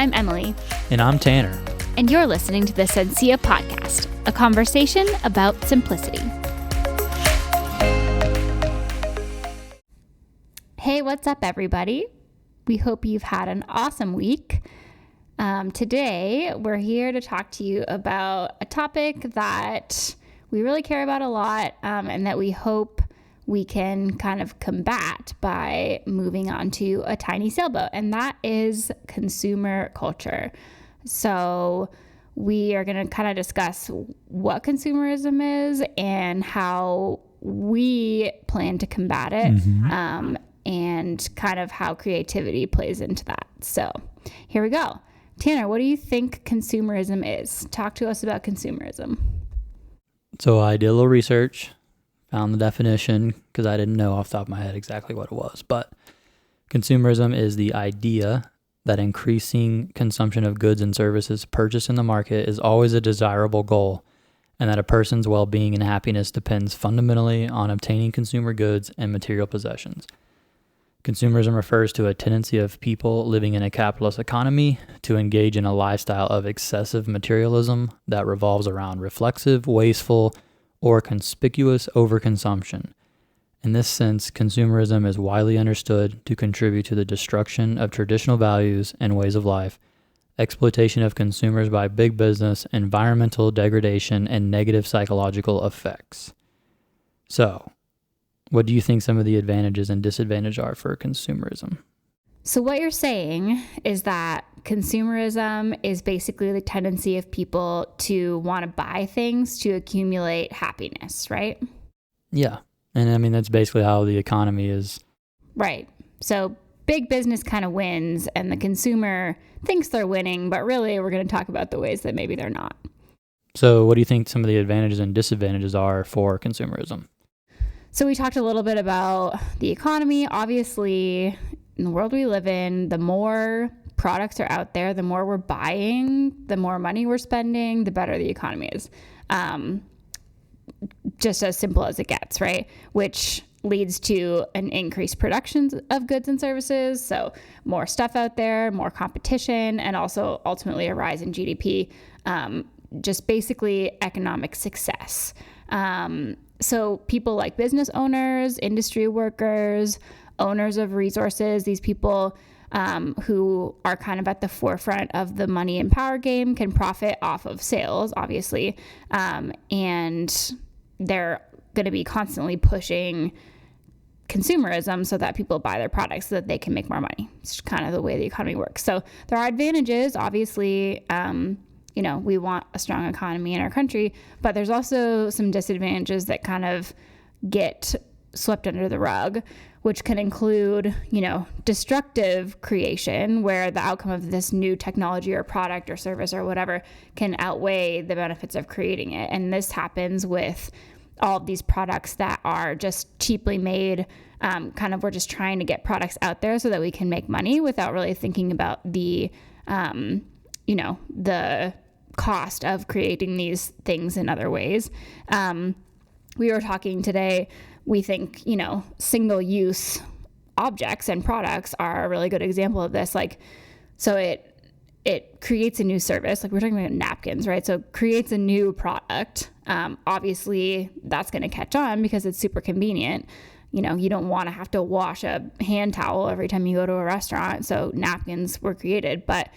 I'm Emily. And I'm Tanner. And you're listening to the Sencilla podcast, a conversation about simplicity. Hey, what's up, everybody? We hope you've had an awesome week. Today, we're here to talk to you about a topic that we really care about a lot, and that we hope we can kind of combat by moving on to a tiny sailboat, and that is consumer culture. So we are going to kind of discuss what consumerism is and how we plan to combat it, and kind of how creativity plays into that. So here we go. Tanner, what do you think consumerism is? Talk to us about consumerism. So I did a little research, found the definition because I didn't know off the top of my head exactly what it was. But consumerism is the idea that increasing consumption of goods and services purchased in the market is always a desirable goal, and that a person's well-being and happiness depends fundamentally on obtaining consumer goods and material possessions. Consumerism refers to a tendency of people living in a capitalist economy to engage in a lifestyle of excessive materialism that revolves around reflexive, wasteful, or conspicuous overconsumption. In this sense, consumerism is widely understood to contribute to the destruction of traditional values and ways of life, exploitation of consumers by big business, environmental degradation, and negative psychological effects. So, what do you think some of the advantages and disadvantages are for consumerism? So what you're saying is that consumerism is basically the tendency of people to want to buy things to accumulate happiness, right? Yeah. And I mean, that's basically how the economy is. Right. So big business kind of wins and the consumer thinks they're winning, but really we're going to talk about the ways that maybe they're not. So what do you think some of the advantages and disadvantages are for consumerism? So we talked a little bit about the economy. Obviously, in the world we live in, the more products are out there, the more we're buying, the more money we're spending, the better the economy is. Just as simple as it gets, right? Which leads to an increased production of goods and services. So more stuff out there, more competition, and also ultimately a rise in GDP. Just basically economic success. So people like business owners, industry workers, owners of resources, these people who are kind of at the forefront of the money and power game can profit off of sales, obviously. And they're going to be constantly pushing consumerism so that people buy their products so that they can make more money. It's kind of the way the economy works. So there are advantages, obviously. We want a strong economy in our country, but there's also some disadvantages that kind of get swept under the rug, which can include, destructive creation, where the outcome of this new technology or product or service or whatever can outweigh the benefits of creating it. And this happens with all of these products that are just cheaply made. We're just trying to get products out there so that we can make money without really thinking about the cost of creating these things in other ways. We were talking today, we think, single-use objects and products are a really good example of this. So it creates a new service. We're talking about napkins, right? So it creates a new product. Obviously, that's going to catch on because it's super convenient. You don't want to have to wash a hand towel every time you go to a restaurant. So napkins were created, but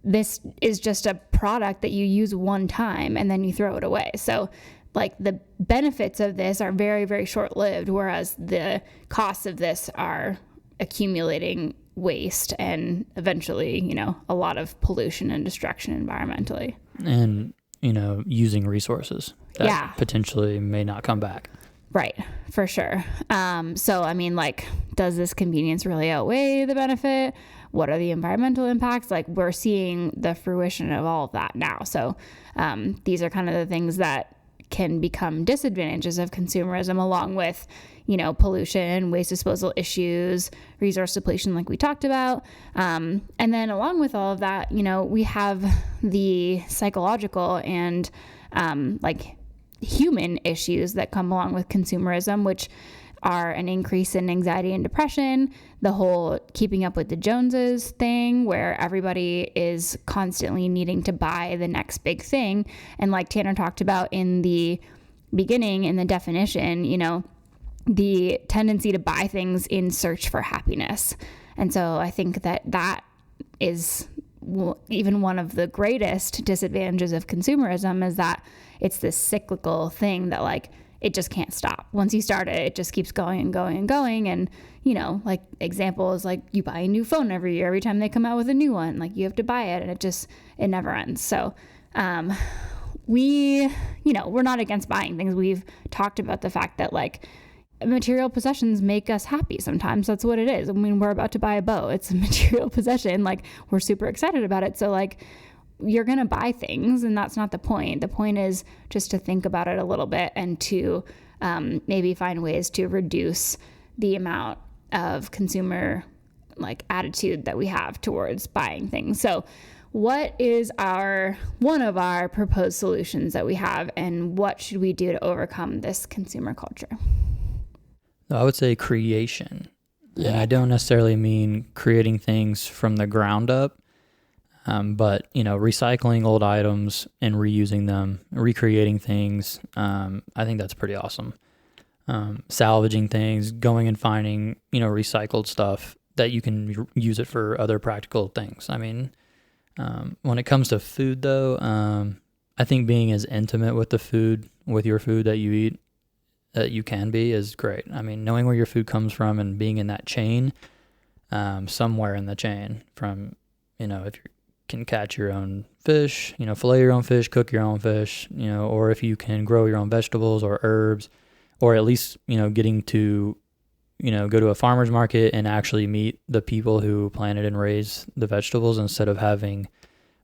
this is just a product that you use one time and then you throw it away. So the benefits of this are very, very short-lived, whereas the costs of this are accumulating waste and eventually, a lot of pollution and destruction environmentally. And, using resources that potentially may not come back. Right, for sure. Does this convenience really outweigh the benefit? What are the environmental impacts? We're seeing the fruition of all of that now. So these are kind of the things that can become disadvantages of consumerism, along with, pollution, waste disposal issues, resource depletion, like we talked about. And then along with all of that, we have the psychological and human issues that come along with consumerism, which are an increase in anxiety and depression, the whole keeping up with the Joneses thing where everybody is constantly needing to buy the next big thing. And like Tanner talked about in the beginning in the definition, the tendency to buy things in search for happiness. And so I think that is even one of the greatest disadvantages of consumerism is that it's this cyclical thing that like it just can't stop. Once you start it, it just keeps going and going and going. And, like example is like you buy a new phone every year. Every time they come out with a new one, like you have to buy it and it never ends. So we're not against buying things. We've talked about the fact that like material possessions make us happy sometimes. That's what it is. I mean, we're about to buy a boat. It's a material possession. Like we're super excited about it. So like you're going to buy things and that's not the point. The point is just to think about it a little bit and to maybe find ways to reduce the amount of consumer like attitude that we have towards buying things. So what is one of our proposed solutions that we have and what should we do to overcome this consumer culture? I would say creation. Yeah. And I don't necessarily mean creating things from the ground up, but, recycling old items and reusing them, recreating things. I think that's pretty awesome. Salvaging things, going and finding, recycled stuff that you can use it for other practical things. I mean, when it comes to food though, I think being as intimate with your food that you eat, that you can be is great. I mean, knowing where your food comes from and being in that chain, somewhere in the chain from, if you can catch your own fish, fillet your own fish, cook your own fish, or if you can grow your own vegetables or herbs, or at least, getting to, go to a farmer's market and actually meet the people who planted and raised the vegetables instead of having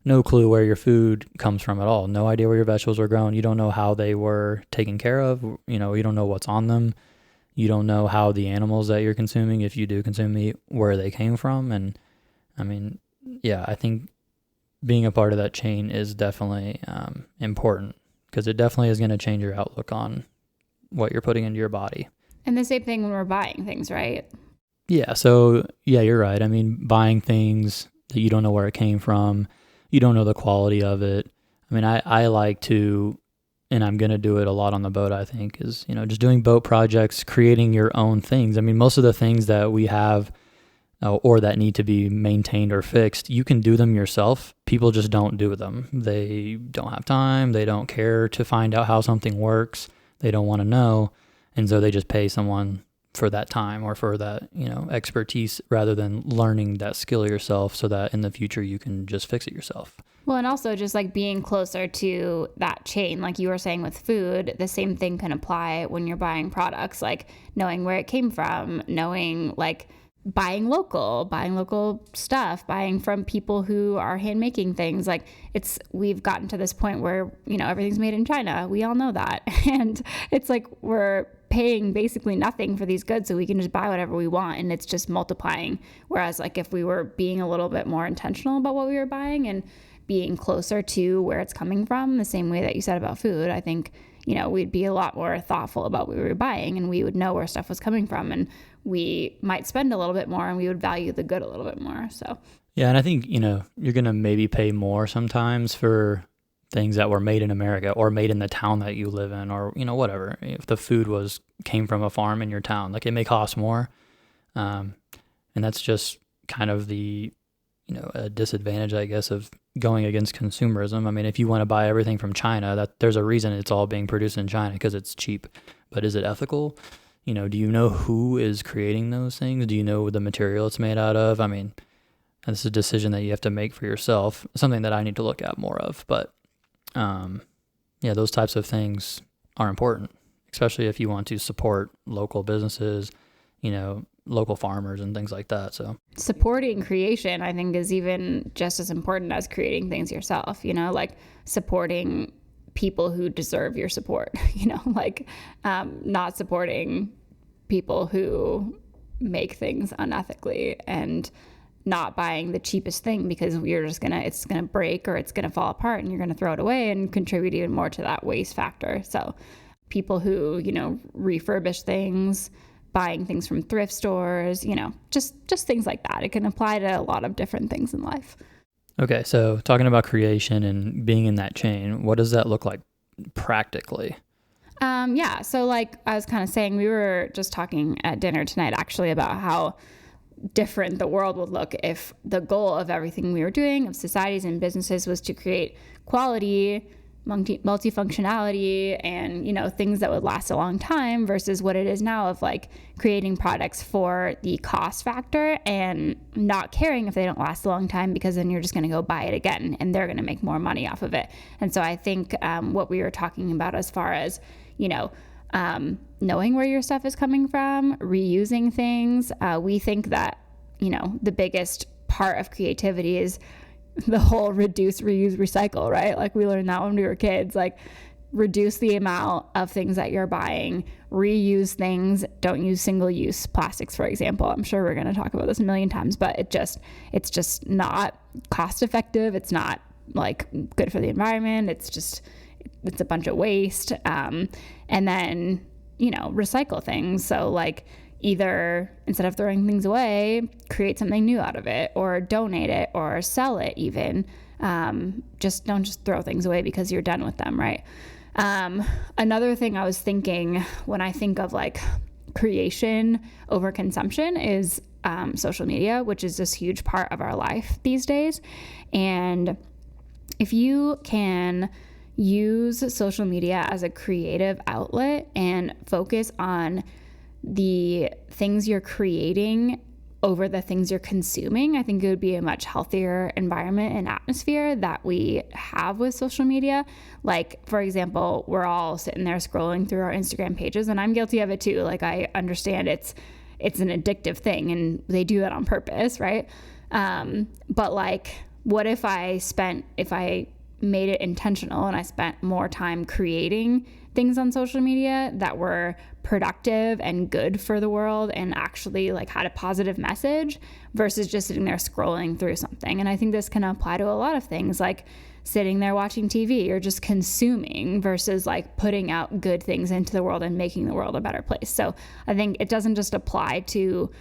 no clue where your food comes from at all. No idea where your vegetables were grown. You don't know how they were taken care of. You don't know what's on them. You don't know how the animals that you're consuming, if you do consume meat, where they came from. And I mean, yeah, I think being a part of that chain is definitely important because it definitely is going to change your outlook on what you're putting into your body. And the same thing when we're buying things, right? Yeah. So yeah, you're right. I mean, buying things that you don't know where it came from, you don't know the quality of it. I mean, I like to, and I'm going to do it a lot on the boat, I think, is, just doing boat projects, creating your own things. I mean, most of the things that we have or that need to be maintained or fixed, you can do them yourself. People just don't do them. They don't have time. They don't care to find out how something works. They don't want to know. And so they just pay someone for that time or for that, expertise rather than learning that skill yourself so that in the future you can just fix it yourself. Well, and also just like being closer to that chain, like you were saying with food, the same thing can apply when you're buying products, like knowing where it came from, knowing like buying local stuff, buying from people who are hand making things. Like we've gotten to this point where, everything's made in China. We all know that. And it's like we're paying basically nothing for these goods so we can just buy whatever we want and it's just multiplying. Whereas like if we were being a little bit more intentional about what we were buying and being closer to where it's coming from, the same way that you said about food, I think, we'd be a lot more thoughtful about what we were buying and we would know where stuff was coming from and we might spend a little bit more and we would value the good a little bit more. So yeah, and I think, you're going to maybe pay more sometimes for things that were made in America or made in the town that you live in or, whatever. If the food came from a farm in your town, like it may cost more. And that's just kind of the, a disadvantage, I guess, of going against consumerism. I mean, if you want to buy everything from China, there's a reason it's all being produced in China because it's cheap. But is it ethical? Do you know who is creating those things? Do you know the material it's made out of? I mean, that's a decision that you have to make for yourself, something that I need to look at more of. But yeah, those types of things are important, especially if you want to support local businesses, local farmers and things like that. So supporting creation, I think, is even just as important as creating things yourself, like supporting people who deserve your support, not supporting people who make things unethically and not buying the cheapest thing because it's gonna break or it's gonna fall apart and you're gonna throw it away and contribute even more to that waste factor. So people who, refurbish things, buying things from thrift stores, just things like that. It can apply to a lot of different things in life. Okay, so talking about creation and being in that chain, what does that look like practically? Yeah, so like I was kind of saying, we were just talking at dinner tonight actually about how different the world would look if the goal of everything we were doing, of societies and businesses, was to create quality, multifunctionality, and things that would last a long time, versus what it is now of like creating products for the cost factor and not caring if they don't last a long time, because then you're just going to go buy it again and they're going to make more money off of it. And so I think what we were talking about as far as knowing where your stuff is coming from, reusing things. We think that, the biggest part of creativity is the whole reduce, reuse, recycle, right? Like we learned that when we were kids, like reduce the amount of things that you're buying, reuse things, don't use single-use plastics, for example. I'm sure we're going to talk about this a million times, but it's just not cost effective. It's not like good for the environment. It's a bunch of waste. And then, recycle things. So like either instead of throwing things away, create something new out of it, or donate it, or sell it even. Just don't just throw things away because you're done with them, right? Another thing I was thinking when I think of like creation over consumption is social media, which is this huge part of our life these days. And if you can use social media as a creative outlet and focus on the things you're creating over the things you're consuming, I think it would be a much healthier environment and atmosphere that we have with social media. Like, for example, we're all sitting there scrolling through our Instagram pages, and I'm guilty of it too. Like, I understand it's an addictive thing, and they do that on purpose, right? But like, what if I made it intentional and I spent more time creating things on social media that were productive and good for the world and actually like had a positive message, versus just sitting there scrolling through something. And I think this can apply to a lot of things, like sitting there watching TV or just consuming, versus like putting out good things into the world and making the world a better place. So I think it doesn't just apply to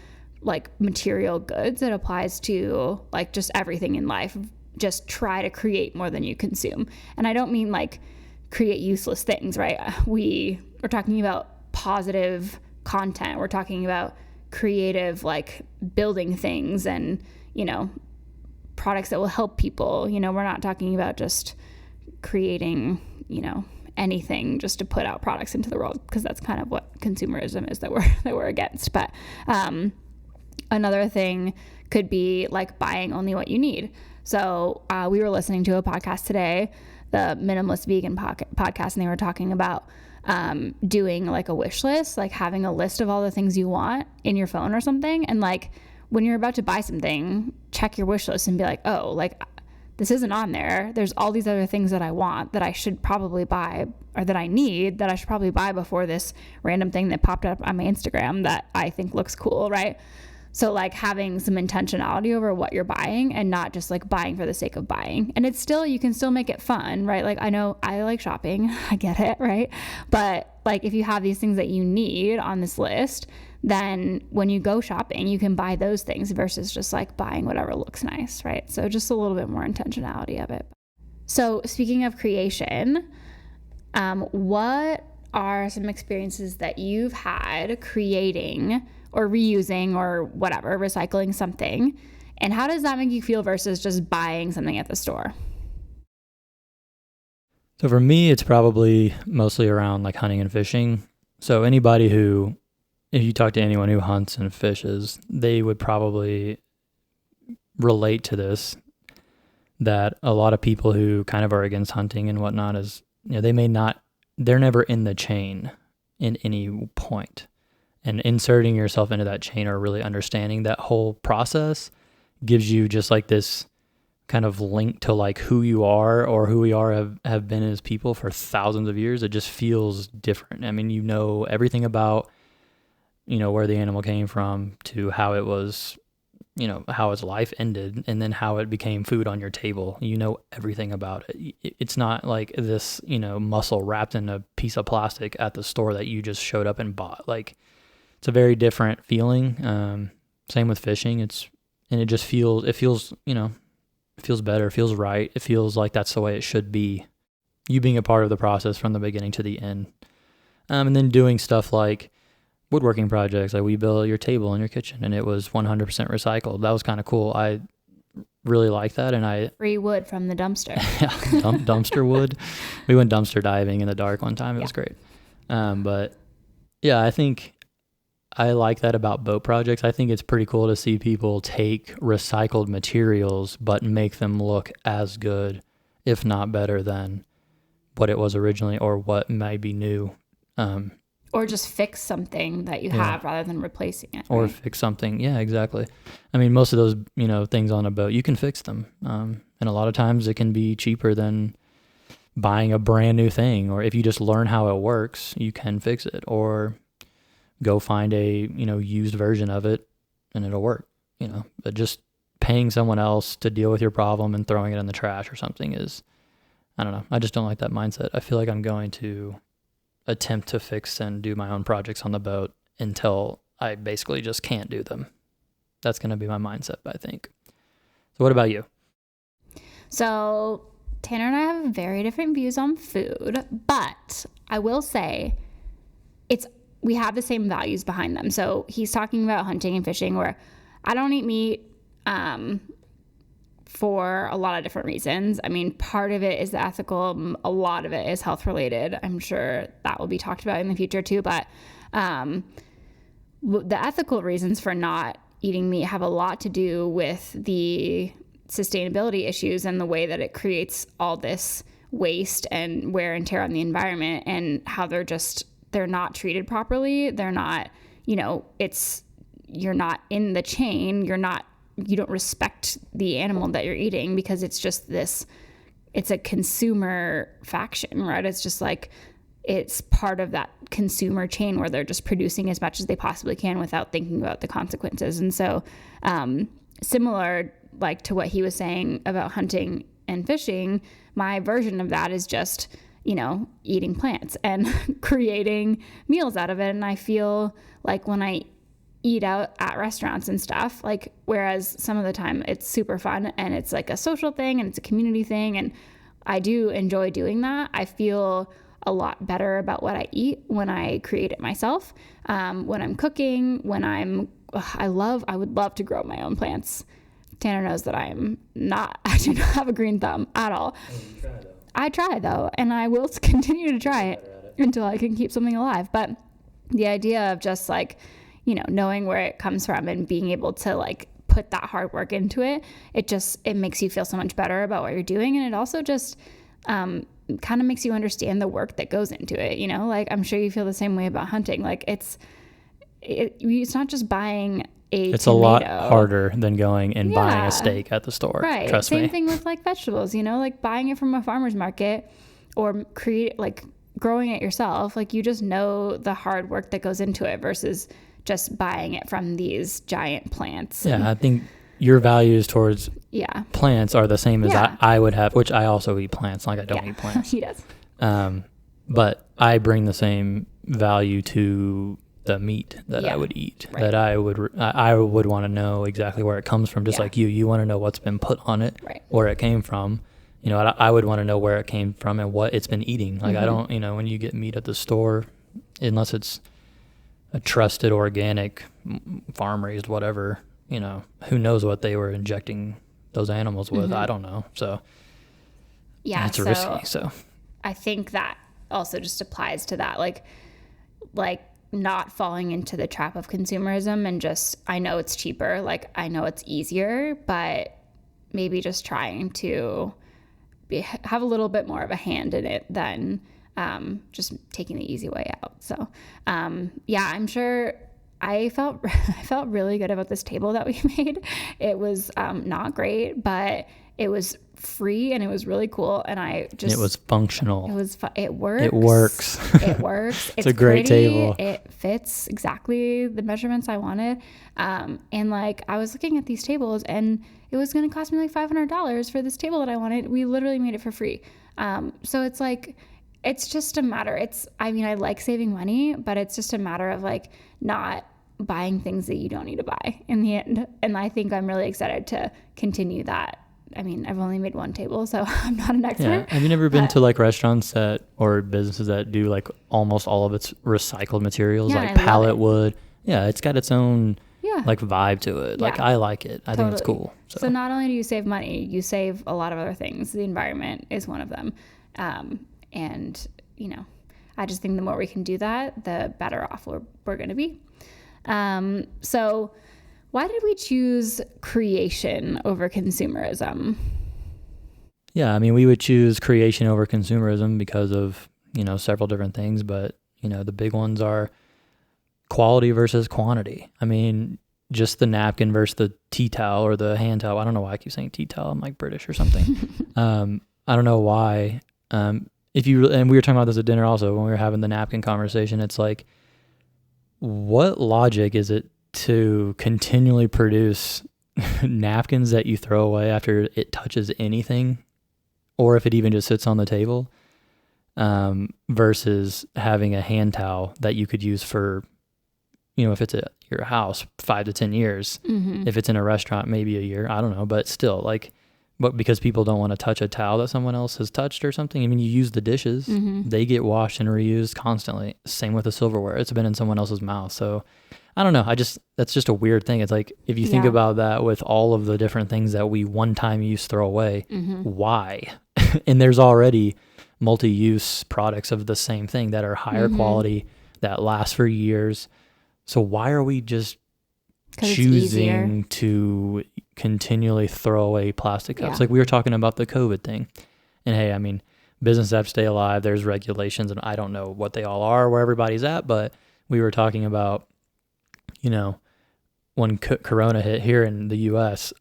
like material goods, it applies to like just everything in life. Just try to create more than you consume. And I don't mean like create useless things, right? We're talking about positive content. We're talking about creative, like building things and, products that will help people. We're not talking about just creating, anything just to put out products into the world, because that's kind of what consumerism is that we're against. But another thing could be like buying only what you need. So we were listening to a podcast today, the Minimalist Vegan podcast, and they were talking about doing like a wish list, like having a list of all the things you want in your phone or something. And like when you're about to buy something, check your wish list and be like, oh, like this isn't on there. There's all these other things that I want that I should probably buy, or that I need that I should probably buy before this random thing that popped up on my Instagram that I think looks cool, right? So like having some intentionality over what you're buying and not just like buying for the sake of buying. And you can still make it fun, right? Like I know I like shopping, I get it, right? But like if you have these things that you need on this list, then when you go shopping, you can buy those things versus just like buying whatever looks nice, right? So just a little bit more intentionality of it. So speaking of creation, what are some experiences that you've had creating or reusing or whatever, recycling something, and how does that make you feel versus just buying something at the store? So for me, it's probably mostly around like hunting and fishing. So if you talk to anyone who hunts and fishes, they would probably relate to this, that a lot of people who kind of are against hunting and whatnot is, they're never in the chain in any point. And inserting yourself into that chain or really understanding that whole process gives you just like this kind of link to like who you are or who we have been as people for thousands of years. It just feels different. I mean, everything about, where the animal came from to how it was, how its life ended, and then how it became food on your table. Everything about it. It's not like this, muscle wrapped in a piece of plastic at the store that you just showed up and bought. Like, it's a very different feeling. Same with fishing. It just feels, it feels better. It feels right. It feels like that's the way it should be. You being a part of the process from the beginning to the end. And then doing stuff like woodworking projects, like we built your table in your kitchen and it was 100% recycled. That was kind of cool. I really like that. And free wood from the dumpster. Dumpster wood. We went dumpster diving in the dark one time. It was great. But yeah, I think I like that about boat projects. I think it's pretty cool to see people take recycled materials but make them look as good, if not better than what it was originally or what might be new. Or just fix something that you have rather than replacing it. Or fix something. Yeah, exactly. I mean, most of those, things on a boat, you can fix them. And a lot of times it can be cheaper than buying a brand new thing. Or if you just learn how it works, you can fix it. Or go find a, used version of it and it'll work, But just paying someone else to deal with your problem and throwing it in the trash or something is, I don't know. I just don't like that mindset. I feel like I'm going to attempt to fix and do my own projects on the boat until I basically just can't do them. That's going to be my mindset, I think. So what about you? So Tanner and I have very different views on food, but I will say we have the same values behind them. So he's talking about hunting and fishing, where I don't eat meat for a lot of different reasons. I mean, part of it is the ethical, a lot of it is health related. I'm sure that will be talked about in the future too, but the ethical reasons for not eating meat have a lot to do with the sustainability issues and the way that it creates all this waste and wear and tear on the environment, and how they're not treated properly. They're not, you're not in the chain. You don't respect the animal that you're eating, because it's just it's a consumer faction, right? It's just like, it's part of that consumer chain where they're just producing as much as they possibly can without thinking about the consequences. And so, similar like to what he was saying about hunting and fishing, my version of that is just, eating plants and creating meals out of it. And I feel like when I eat out at restaurants and stuff, like, whereas some of the time it's super fun and it's like a social thing and it's a community thing, and I do enjoy doing that, I feel a lot better about what I eat when I create it myself. When I'm cooking, I would love to grow my own plants. Tanner knows that I do not have a green thumb at all. I try though, and I will continue to try it until I can keep something alive. But the idea of just like, knowing where it comes from and being able to like put that hard work into it, it makes you feel so much better about what you're doing. And it also just kind of makes you understand the work that goes into it. Like, I'm sure you feel the same way about hunting. Like, it's not just buying it's tomato. A lot harder than going and buying a steak at the store. Right. Trust me. Same thing with like vegetables, like buying it from a farmer's market or growing it yourself. Like, you just know the hard work that goes into it versus just buying it from these giant plants. Yeah. I think your values towards plants are the same as I would have, which I also eat plants. Like, I don't eat plants. He does. But I bring the same value to the meat that I would eat, that I would want to know exactly where it comes from. Just like you want to know what's been put on it, where it came from. I would want to know where it came from and what it's been eating. Like, I don't, when you get meat at the store, unless it's a trusted organic farm raised, whatever, who knows what they were injecting those animals with. I don't know. So it's risky. So I think that also just applies to that. Like not falling into the trap of consumerism and just, I know it's cheaper, like I know it's easier, but maybe just trying to have a little bit more of a hand in it than just taking the easy way out. So I'm sure I felt really good about this table that we made. It was not great, but it was free and it was really cool, and it was functional. It works. It's a great pretty, table. It fits exactly the measurements I wanted, and like I was looking at these tables and it was going to cost me like $500 for this table that I wanted. We literally made it for free. So it's like it's just a matter. I mean, I like saving money, but it's just a matter of like not buying things that you don't need to buy in the end. And I think I'm really excited to continue that. I mean, I've only made one table, so I'm not an expert. Yeah. Have you never been to like restaurants or businesses that do like almost all of its recycled materials, like pallet wood? Yeah, it's got its own like vibe to it. Like I like it. I think it's cool. So not only do you save money, you save a lot of other things. The environment is one of them. And you know, I just think the more we can do that, the better off we're going to be. So why did we choose creation over consumerism? Yeah, I mean, we would choose creation over consumerism because of, you know, several different things, but, you know, the big ones are quality versus quantity. I mean, just the napkin versus the tea towel or the hand towel. I don't know why I keep saying tea towel. I'm like British or something. I don't know why. And we were talking about this at dinner also when we were having the napkin conversation. It's like, what logic is it to continually produce napkins that you throw away after it touches anything, or if it even just sits on the table, versus having a hand towel that you could use for, you know, if it's at your house 5 to 10 years, if it's in a restaurant, maybe a year, I don't know, but still like, but because people don't want to touch a towel that someone else has touched or something. I mean, you use the dishes, they get washed and reused constantly. Same with the silverware. It's been in someone else's mouth. So I don't know. That's just a weird thing. It's like, if you think about that with all of the different things that we one time use throw away, why? And there's already multi-use products of the same thing that are higher quality, that last for years. So why are we just choosing to continually throw away plastic cups? Like we were talking about the COVID thing. And hey, I mean, businesses have to stay alive. There's regulations, and I don't know what they all are, where everybody's at, but we were talking about, you know, when Corona hit here in the US,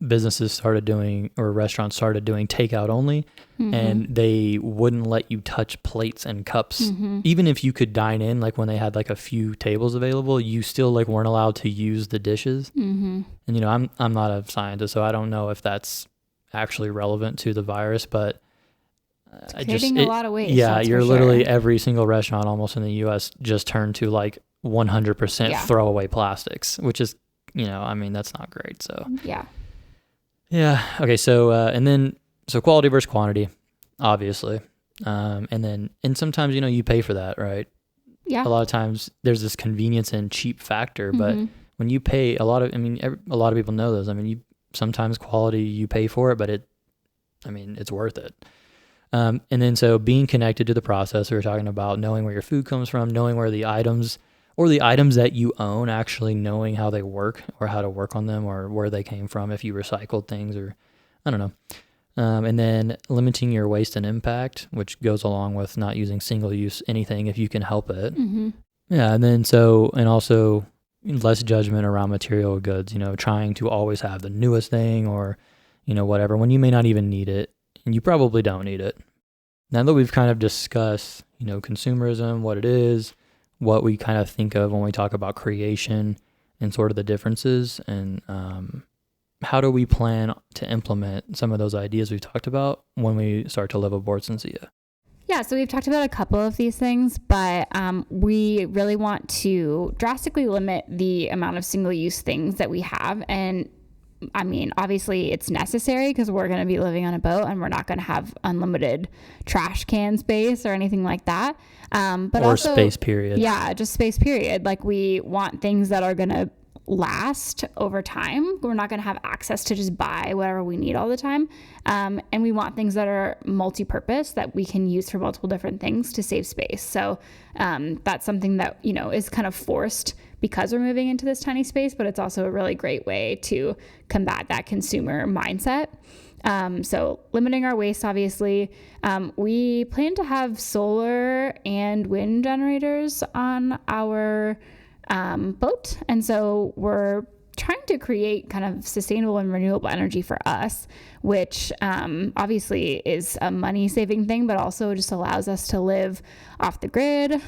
businesses started doing, or restaurants started doing takeout only, and they wouldn't let you touch plates and cups. Even if you could dine in, like when they had like a few tables available, you still like weren't allowed to use the dishes. And you know, I'm not a scientist, so I don't know if that's actually relevant to the virus, but creating a lot of waste. Yeah, you're literally every single restaurant almost in the US just turned to like 100% throwaway plastics, which is, you know, I mean, that's not great. So yeah. Okay. So, so quality versus quantity, obviously. And sometimes, you know, you pay for that, right? Yeah. A lot of times there's this convenience and cheap factor, but when you pay a lot of people know this. I mean, sometimes quality, you pay for it, but it's worth it. And then, so being connected to the process, we were talking about knowing where your food comes from, knowing where the items that you own, actually knowing how they work or how to work on them or where they came from, if you recycled things or I don't know. And then limiting your waste and impact, which goes along with not using single use anything if you can help it. Yeah. And then and also less judgment around material goods, you know, trying to always have the newest thing or, you know, whatever, when you may not even need it and you probably don't need it. Now that we've kind of discussed, you know, consumerism, what it is, what we kind of think of when we talk about creation and sort of the differences, and how do we plan to implement some of those ideas we've talked about when we start to live aboard Sencilla? Yeah, so we've talked about a couple of these things, but we really want to drastically limit the amount of single-use things that we have. And I mean, obviously it's necessary because we're going to be living on a boat and we're not going to have unlimited trash can space or anything like that. But or also, space period. Yeah, just space period. Like we want things that are going to last over time. We're not going to have access to just buy whatever we need all the time. And we want things that are multi-purpose that we can use for multiple different things to save space. So that's something that, you know, is kind of forced because we're moving into this tiny space, but it's also a really great way to combat that consumer mindset. So limiting our waste, obviously. We plan to have solar and wind generators on our boat. And so we're trying to create kind of sustainable and renewable energy for us, which obviously is a money saving thing, but also just allows us to live off the grid,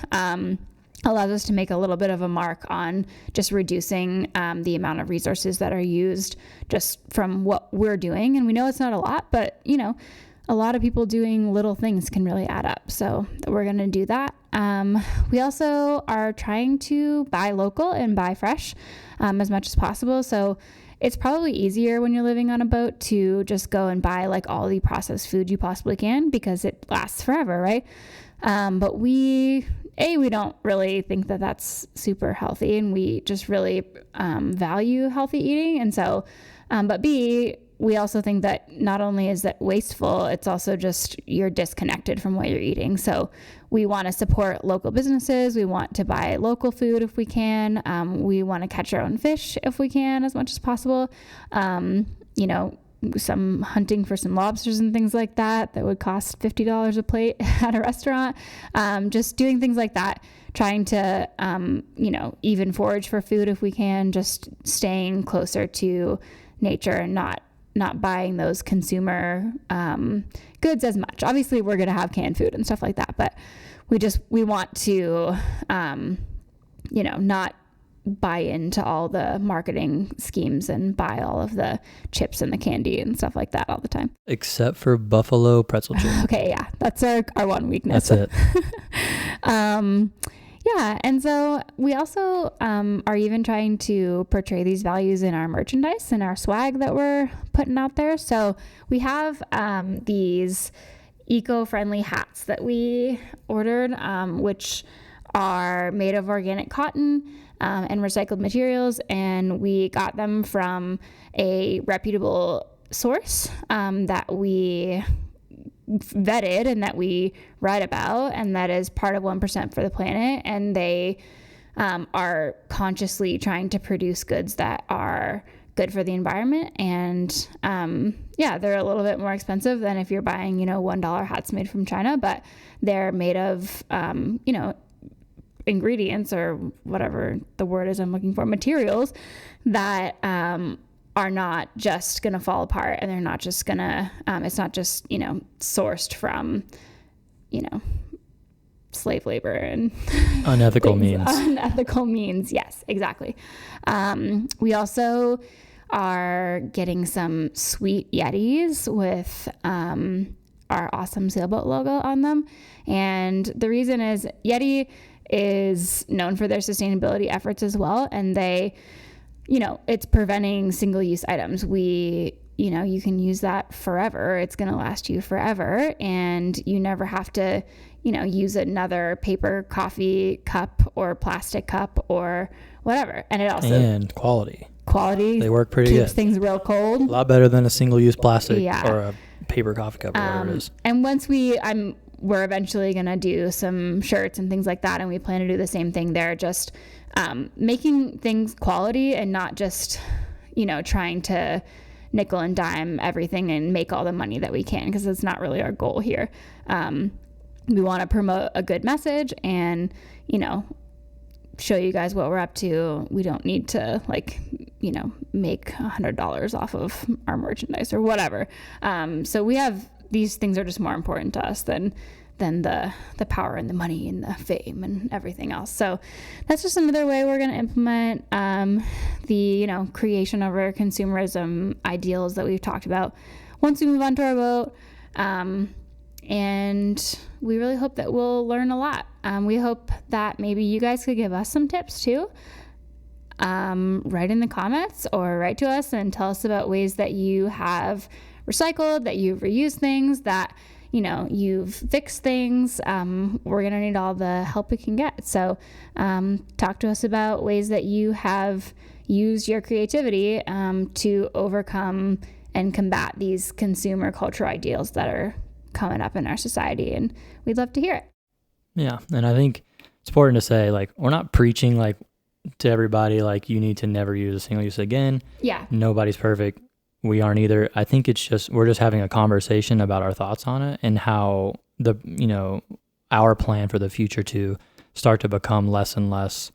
allows us to make a little bit of a mark on just reducing the amount of resources that are used just from what we're doing. And we know it's not a lot, but, you know, a lot of people doing little things can really add up. So we're going to do that. We also are trying to buy local and buy fresh as much as possible. So it's probably easier when you're living on a boat to just go and buy like all the processed food you possibly can because it lasts forever, right? But we don't really think that that's super healthy, and we just really value healthy eating. And so, but B, we also think that not only is that wasteful, it's also just you're disconnected from what you're eating. So we want to support local businesses. We want to buy local food if we can. We want to catch our own fish if we can as much as possible. Some hunting for some lobsters and things like that would cost $50 a plate at a restaurant. Just doing things like that, trying to, even forage for food if we can, just staying closer to nature and not buying those consumer goods as much. Obviously, we're going to have canned food and stuff like that, but we want to, not buy into all the marketing schemes and buy all of the chips and the candy and stuff like that all the time. Except for buffalo pretzel chips. Okay, yeah, that's our one weakness. That's it. Yeah, and so we also are even trying to portray these values in our merchandise and our swag that we're putting out there. So we have these eco-friendly hats that we ordered, which are made of organic cotton and recycled materials, and we got them from a reputable source that we vetted and that we write about, and that is part of 1% for the planet, and they are consciously trying to produce goods that are good for the environment. And they're a little bit more expensive than if you're buying $1 hats made from China, but they're made of ingredients, or whatever the word is I'm looking for, materials that are not just going to fall apart, and they're not just going to, it's not just, sourced from, slave labor and unethical means. Unethical means. Yes, exactly. We also are getting some sweet Yetis with our awesome sailboat logo on them. And the reason is Yeti is known for their sustainability efforts as well. And they, it's preventing single-use items. You can use that forever. It's going to last you forever. And you never have to, use another paper coffee cup or plastic cup or whatever. And it also... And quality. They work pretty good. Keeps things real cold. A lot better than a single-use plastic or a paper coffee cup or whatever it is. And once we're eventually going to do some shirts and things like that, and we plan to do the same thing there, just making things quality and not just, trying to nickel and dime everything and make all the money that we can, because that's not really our goal here. We want to promote a good message and, show you guys what we're up to. We don't need to make $100 off of our merchandise or whatever. So these things are just more important to us than the power and the money and the fame and everything else. So that's just another way we're going to implement the creation of our consumerism ideals that we've talked about once we move onto our boat. And we really hope that we'll learn a lot. We hope that maybe you guys could give us some tips too. Write in the comments or write to us and tell us about ways that you have recycled, that you've reused things, that you've fixed things. We're gonna need all the help we can get. So talk to us about ways that you have used your creativity to overcome and combat these consumer cultural ideals that are coming up in our society, and we'd love to hear it. Yeah, and I think it's important to say, we're not preaching to everybody you need to never use a single use again. Yeah, nobody's perfect. We aren't either. I think we're just having a conversation about our thoughts on it and how our plan for the future to start to become less and less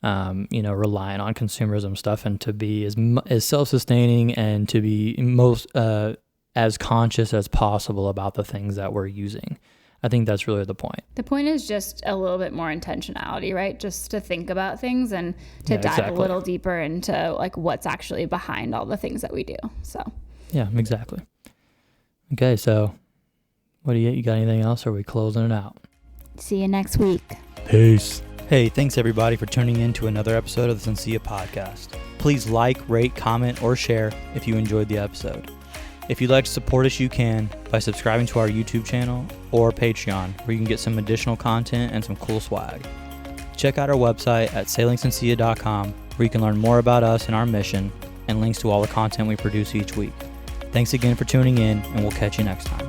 reliant on consumerism stuff, and to be as self-sustaining and to be most as conscious as possible about the things that we're using. I think that's really the point. The point is just a little bit more intentionality, right? Just to think about things and to dive a little deeper into what's actually behind all the things that we do. So yeah, exactly. Okay, so What do you got anything else, or are we closing it out? See you next week. Peace. Hey, thanks everybody for tuning in to another episode of the Sencilla podcast. Please like, rate, comment, or share if you enjoyed the episode. If you'd like to support us, you can by subscribing to our YouTube channel or Patreon, where you can get some additional content and some cool swag. Check out our website at sailingsencilla.com, where you can learn more about us and our mission, and links to all the content we produce each week. Thanks again for tuning in, and we'll catch you next time.